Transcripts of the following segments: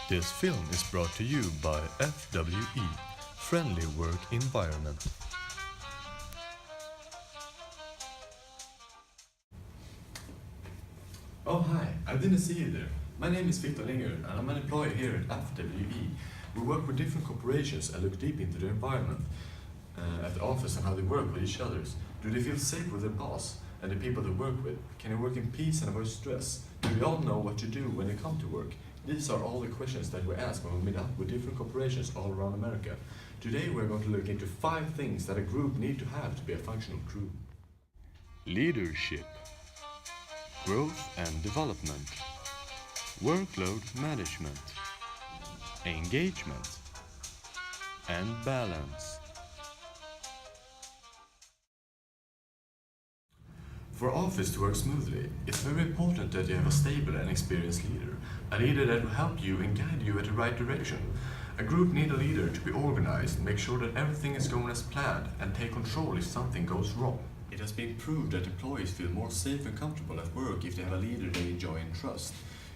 This film is brought to you by FWE, Friendly Work Environment. Oh hi, I didn't see you there. My name is Victor Linger and I'm an employee here at FWE. We work with different corporations and look deep into their environment at the office and how they work with each other. Do they feel safe with their boss and the people they work with? Can they work in peace and avoid stress? Do we all know what to do when they come to work? These are all the questions that we ask when we meet up with different corporations all around America. Today we're going to look into 5 things that a group need to have to be a functional crew. Leadership, growth and development, workload management, engagement, and balance. For office to work smoothly, it's very important that you have a stable and experienced leader, a leader that will help you and guide you in the right direction. A group needs a leader to be organized, make sure that everything is going as planned, and take control if something goes wrong. It has been proved that employees feel more safe and comfortable at work if they have a leader they enjoy and trust.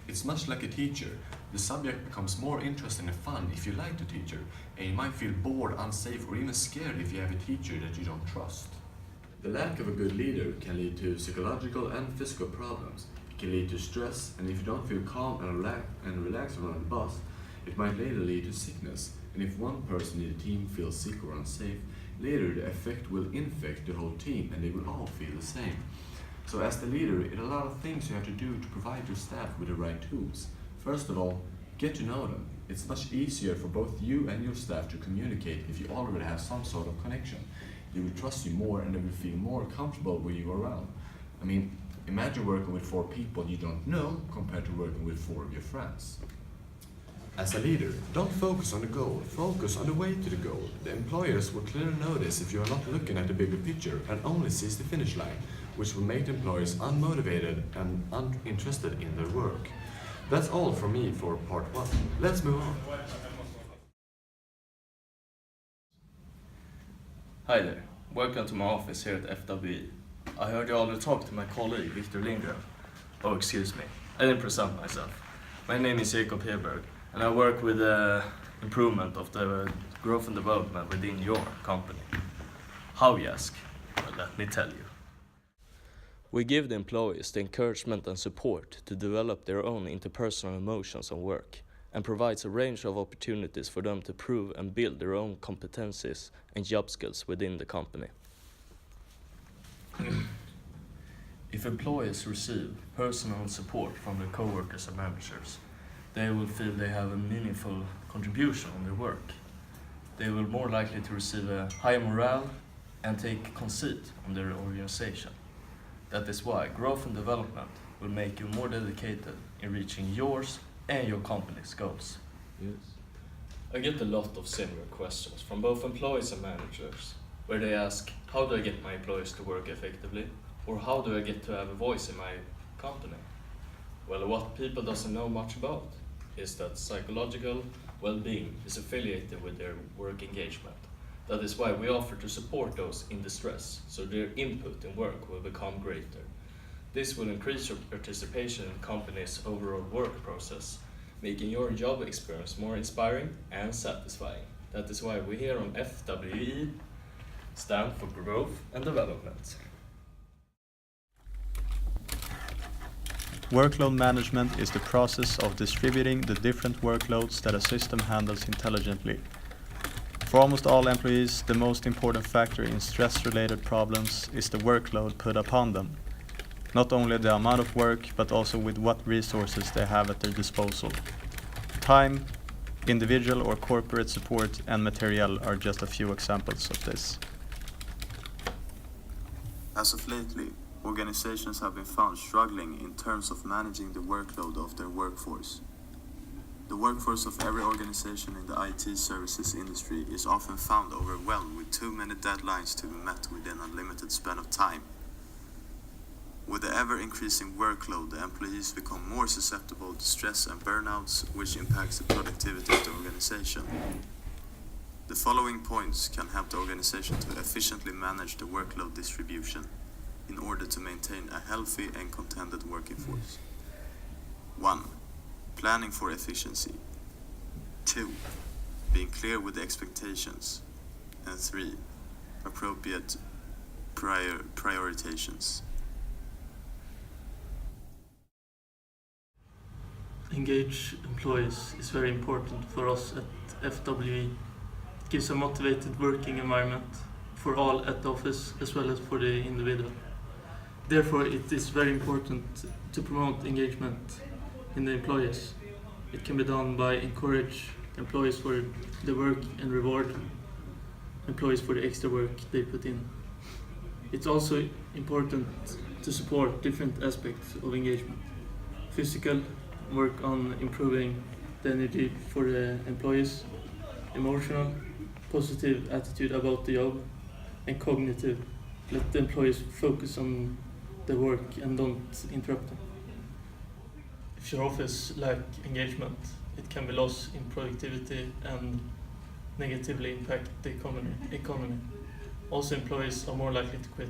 It's much like a teacher. The subject becomes more interesting and fun if you like the teacher, and you might feel bored, unsafe, or even scared if you have a teacher that you don't trust. The lack of a good leader can lead to psychological and physical problems. It can lead to stress, and if you don't feel calm and relaxed around the boss, it might later lead to sickness. And if one person in the team feels sick or unsafe, later the effect will infect the whole team and they will all feel the same. So as the leader, it are a lot of things you have to do to provide your staff with the right tools. First of all, get to know them. It's much easier for both you and your staff to communicate if you already have some sort of connection. They will trust you more and they will feel more comfortable with you around. I mean, imagine working with 4 people you don't know compared to working with 4 of your friends. As a leader, don't focus on the goal, focus on the way to the goal. The employers will clearly notice if you are not looking at the bigger picture and only sees the finish line, which will make the employers unmotivated and uninterested in their work. That's all from me for part 1. Let's move on. Hi there, welcome to my office here at FWE. I heard you already talk to my colleague Victor Linger. Oh, excuse me, I didn't present myself. My name is Jacob Heberg, and I work with the improvement of the growth and development within your company. How, you ask? Well, let me tell you. We give the employees the encouragement and support to develop their own interpersonal emotions on work, and provides a range of opportunities for them to prove and build their own competencies and job skills within the company. If employees receive personal support from their coworkers and managers, they will feel they have a meaningful contribution on their work. They will more likely to receive a higher morale and take conceit on their organization. That is why growth and development will make you more dedicated in reaching yours and your company's goals. Yes. I get a lot of similar questions from both employees and managers, where they ask, how do I get my employees to work effectively? Or how do I get to have a voice in my company? Well, what people doesn't know much about is that psychological well-being is affiliated with their work engagement. That is why we offer to support those in distress, so their input in work will become greater. This will increase your participation in the company's overall work process, making your job experience more inspiring and satisfying. That is why we here on FWE stand for growth and development. Workload management is the process of distributing the different workloads that a system handles intelligently. For almost all employees, the most important factor in stress-related problems is the workload put upon them. Not only the amount of work, but also with what resources they have at their disposal. Time, individual or corporate support, and material are just a few examples of this. As of lately, organizations have been found struggling in terms of managing the workload of their workforce. The workforce of every organization in the IT services industry is often found overwhelmed with too many deadlines to be met within a limited span of time. With the ever-increasing workload, the employees become more susceptible to stress and burnouts, which impacts the productivity of the organization. The following points can help the organization to efficiently manage the workload distribution in order to maintain a healthy and contented working force. 1. Planning for efficiency. 2. Being clear with the expectations. And 3. Appropriate prioritizations. Engage employees is very important for us at FWE. It gives a motivated working environment for all at the office as well as for the individual. Therefore, it is very important to promote engagement in the employees. It can be done by encourage employees for the work and reward employees for the extra work they put in. It's also important to support different aspects of engagement. Physical, work on improving the energy for the employees. Emotional, positive attitude about the job. And cognitive, let the employees focus on the work and don't interrupt them. If your office lacks engagement, it can be loss in productivity and negatively impact the economy. Also, employees are more likely to quit.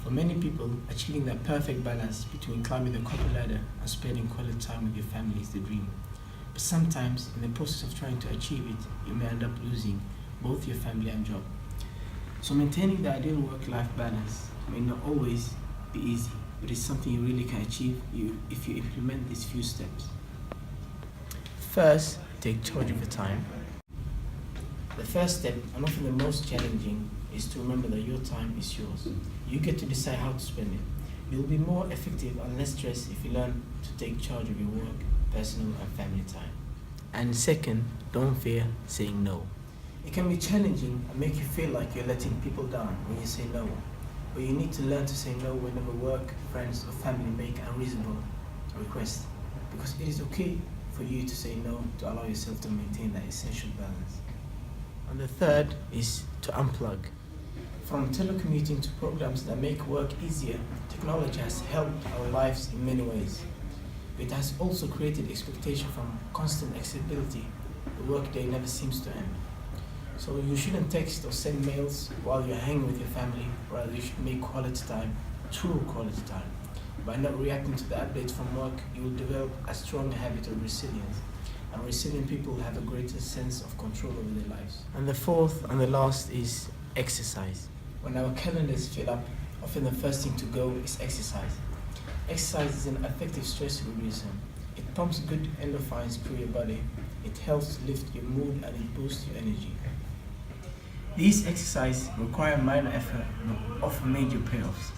For many people, achieving that perfect balance between climbing the corporate ladder and spending quality time with your family is the dream. But sometimes, in the process of trying to achieve it, you may end up losing both your family and job. So maintaining the ideal work-life balance may not always be easy, but it's something you really can achieve if you implement these few steps. First, take charge of your time. The first step, and often the most challenging, is to remember that your time is yours. You get to decide how to spend it. You'll be more effective and less stressed if you learn to take charge of your work, personal and family time. And second, don't fear saying no. It can be challenging and make you feel like you're letting people down when you say no. But you need to learn to say no whenever work, friends or family make a reasonable request. Because it is okay for you to say no to allow yourself to maintain that essential balance. And the third is to unplug. From telecommuting to programs that make work easier, technology has helped our lives in many ways. It has also created expectation from constant accessibility. The workday never seems to end. So you shouldn't text or send mails while you're hanging with your family, rather you should make quality time, true quality time. By not reacting to the updates from work, you will develop a strong habit of resilience. And resilient people have a greater sense of control over their lives. And the fourth and the last is exercise. When our calendars fill up, often the first thing to go is exercise. Exercise is an effective stress reducer. It pumps good endorphins through your body. It helps lift your mood and it boosts your energy. These exercises require minor effort but offer major payoffs.